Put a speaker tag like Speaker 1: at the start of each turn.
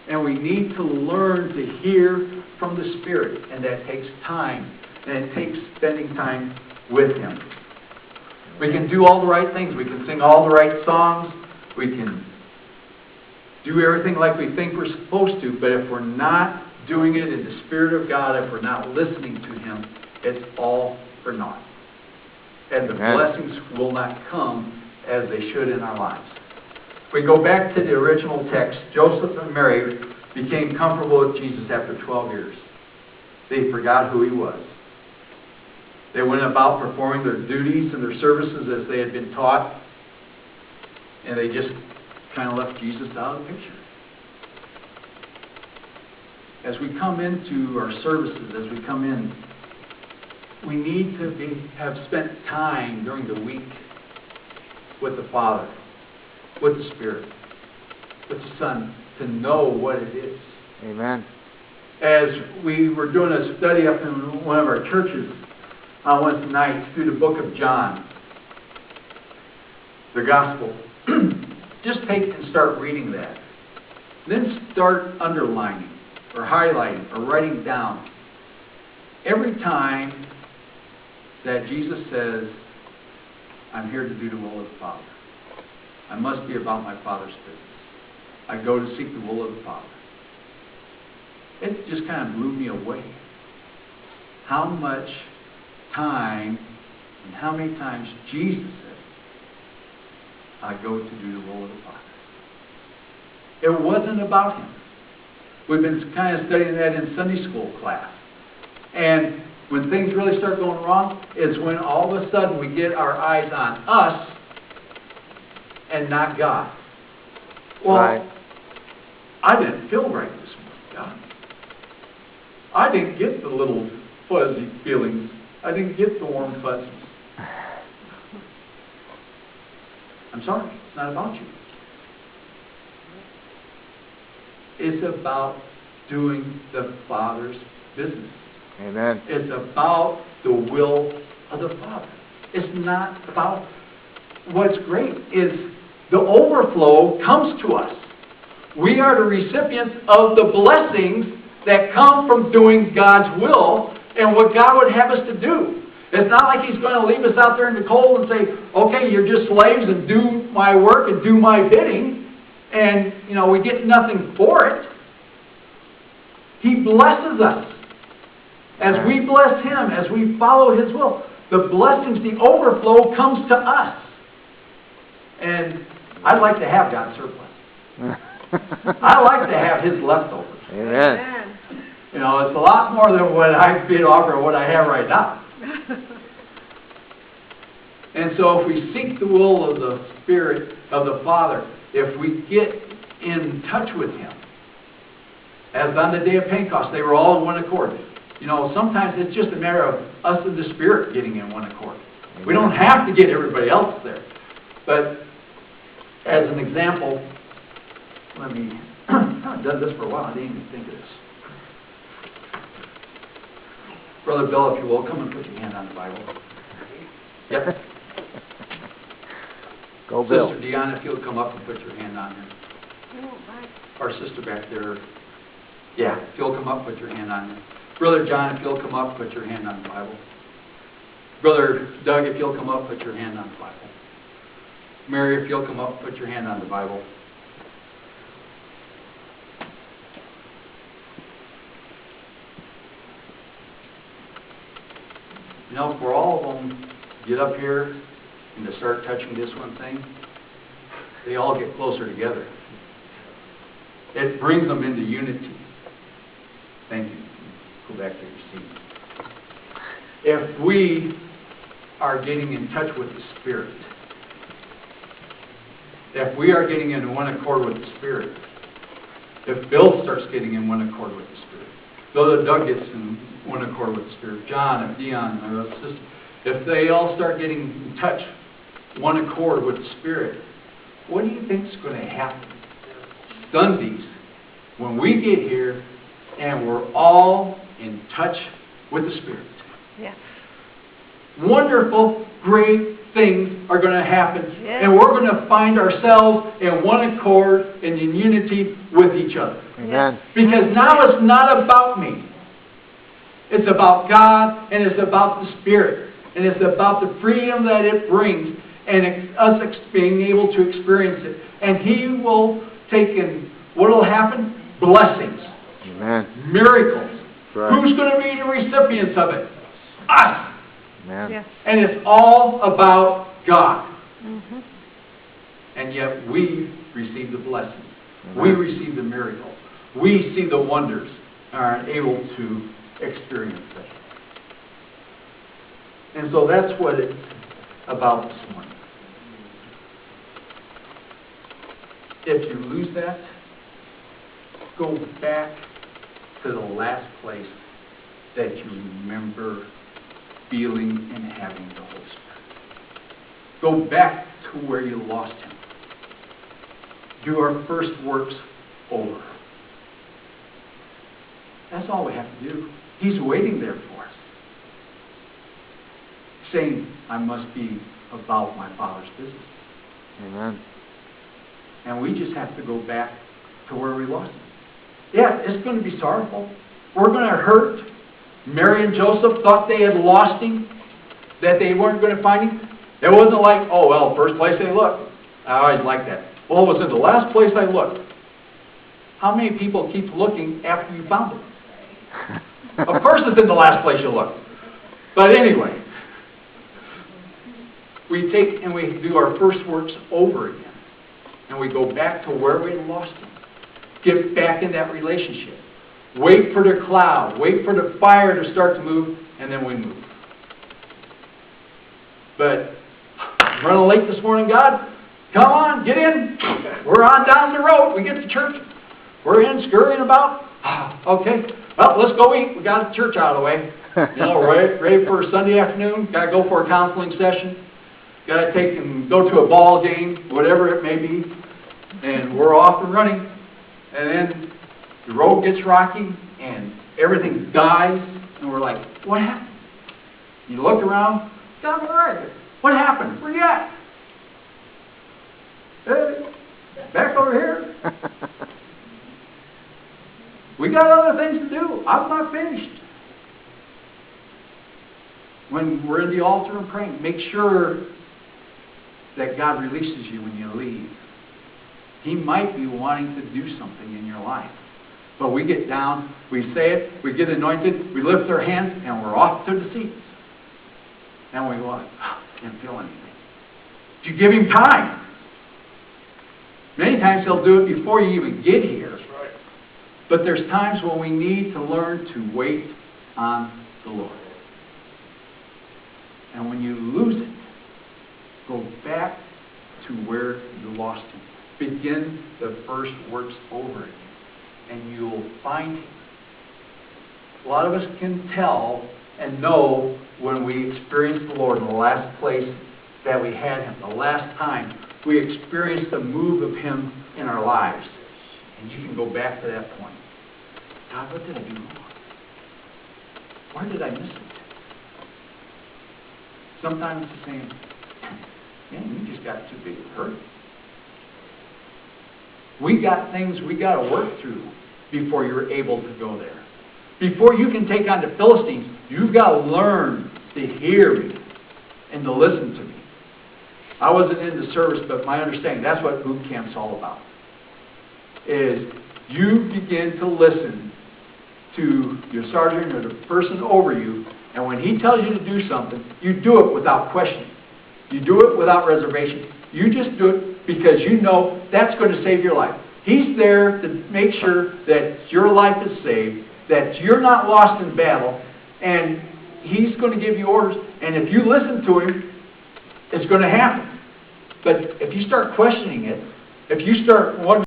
Speaker 1: And we need to learn to hear from the Spirit. And that takes time. And it takes spending time with Him. We can do all the right things. We can sing all the right songs. We can do everything like we think we're supposed to. But if we're not doing it in the Spirit of God, if we're not listening to Him, it's all for naught. And the blessings will not come as they should in our lives. If we go back to the original text, Joseph and Mary became comfortable with Jesus after 12 years. They forgot who He was. They went about performing their duties and their services as they had been taught, and they just kind of left Jesus out of the picture. As we come into our services, as we come in, we need to have spent time during the week with the Father, with the Spirit, with the Son, to know what it is.
Speaker 2: Amen.
Speaker 1: As we were doing a study up in one of our churches on Wednesday nights through the book of John, the Gospel, just take and start reading that. Then start underlining or highlighting or writing down every time that Jesus says, I'm here to do the will of the Father. I must be about my Father's business. I go to seek the will of the Father. It just kind of blew me away. How much time and how many times Jesus said, I go to do the will of the Father. It wasn't about Him. We've been kind of studying that in Sunday school class. And when things really start going wrong, it's when all of a sudden we get our eyes on us and not God. Well, right. I didn't feel right this morning, God. I didn't get the little fuzzy feelings. I didn't get the warm fuzzies. I'm sorry. It's not about you. It's about doing the Father's business.
Speaker 2: Amen.
Speaker 1: It's about the will of the Father. It's not about... What's great is the overflow comes to us. We are the recipients of the blessings that come from doing God's will and what God would have us to do. It's not like He's going to leave us out there in the cold and say, okay, you're just slaves and do my work and do my bidding, and, we get nothing for it. He blesses us. As we bless Him, as we follow His will, the blessings, the overflow comes to us. And I'd like to have God's surplus. I like to have His leftovers.
Speaker 2: Amen.
Speaker 1: It's a lot more than what I've been offering, what I have right now. And so if we seek the will of the Spirit of the Father, if we get in touch with Him, as on the day of Pentecost, they were all in one accord. Sometimes it's just a matter of us and the Spirit getting in one accord. Amen. We don't have to get everybody else there. But as an example, I've done this for a while. I didn't even think of this. Brother Bill, if you will, come and put your hand on the Bible. Yep.
Speaker 2: Go, Bill.
Speaker 1: Sister Dion, if you'll come up and put your hand on her. Our sister back there. Yeah, if you'll come up, put your hand on her. Brother John, if you'll come up, put your hand on the Bible. Brother Doug, if you'll come up, put your hand on the Bible. Mary, if you'll come up, put your hand on the Bible. For all of them get up here and to start touching this one thing, they all get closer together. It brings them into unity. Thank you. Go back to your seat. If we are getting in touch with the Spirit, if we are getting in one accord with the Spirit, if Bill starts getting in one accord with the Spirit, Brother Doug gets in one accord with the Spirit, John, if Dion, or sister, if they all start getting in touch, one accord with the Spirit, what do you think is going to happen Sundays when we get here and we're all in touch with the Spirit?
Speaker 3: Yes.
Speaker 1: Wonderful, great things are going to happen.
Speaker 3: Yes.
Speaker 1: And we're going to find ourselves in one accord and in unity with each other.
Speaker 2: Amen.
Speaker 1: Because now it's not about me. It's about God, and it's about the Spirit. And it's about the freedom that it brings, and us being able to experience it. And He will take in, what will happen? Blessings.
Speaker 2: Amen.
Speaker 1: Miracles.
Speaker 2: Right.
Speaker 1: Who's going to be the recipients of it? Us.
Speaker 2: Amen.
Speaker 3: Yes.
Speaker 1: And it's all about God.
Speaker 3: Mm-hmm.
Speaker 1: And yet we receive the blessings.
Speaker 2: Amen.
Speaker 1: We receive the miracles. We see the wonders and are able to experience them. And so that's what it's about this morning. If you lose that, go back to the last place that you remember feeling and having the Holy Spirit. Go back to where you lost Him. Do our first works over. That's all we have to do. He's waiting there for us, saying, I must be about my Father's business.
Speaker 2: Amen.
Speaker 1: And we just have to go back to where we lost Him. Yeah, it's going to be sorrowful. We're going to hurt. Mary and Joseph thought they had lost Him, that they weren't going to find Him. It wasn't like, oh, well, first place they looked. I always like that. Well, it was in the last place I looked. How many people keep looking after you found it? Of course it's in the last place you look. But anyway, we take and we do our first works over again. And we go back to where we lost Him. Get back in that relationship. Wait for the cloud. Wait for the fire to start to move, and then we move. But I'm running late this morning, God. Come on, get in. We're on down the road. We get to church. We're in, scurrying about. Okay, well, let's go eat. We got the church out of the way. Ready for a Sunday afternoon. Got to go for a counseling session. Got to take and go to a ball game, whatever it may be. And we're off and running. And then the road gets rocky, and everything dies. And we're like, what happened? You look around. God, where are you? What happened? Where you at? Back over here. We got other things to do. I'm not finished. When we're in the altar and praying, make sure that God releases you when you leave. He might be wanting to do something in your life. But we get down, we say it, we get anointed, we lift our hands, and we're off to the seats. And we go, I can't feel anything. But you give Him time. Many times He'll do it before you even get here. That's right. But there's times when we need to learn to wait on the Lord. And when you lose it, go back to where you lost Him. Begin the first works over again. And you'll find Him. A lot of us can tell and know when we experienced the Lord in the last place that we had Him, the last time we experienced the move of Him in our lives. And you can go back to that point. God, what did I do wrong? Where did I miss it? Sometimes it's saying, man, you just got too big of a hurt. We got things we got to work through before you're able to go there. Before you can take on the Philistines, you've got to learn to hear me and to listen to me. I wasn't in the service, but my understanding, that's what boot camp's all about. Is you begin to listen to your sergeant or the person over you, and when he tells you to do something, you do it without question. You do it without reservation. You just do it because you know that's going to save your life. He's there to make sure that your life is saved, that you're not lost in battle, and He's going to give you orders. And if you listen to Him, it's going to happen. But if you start questioning it, if you start wondering,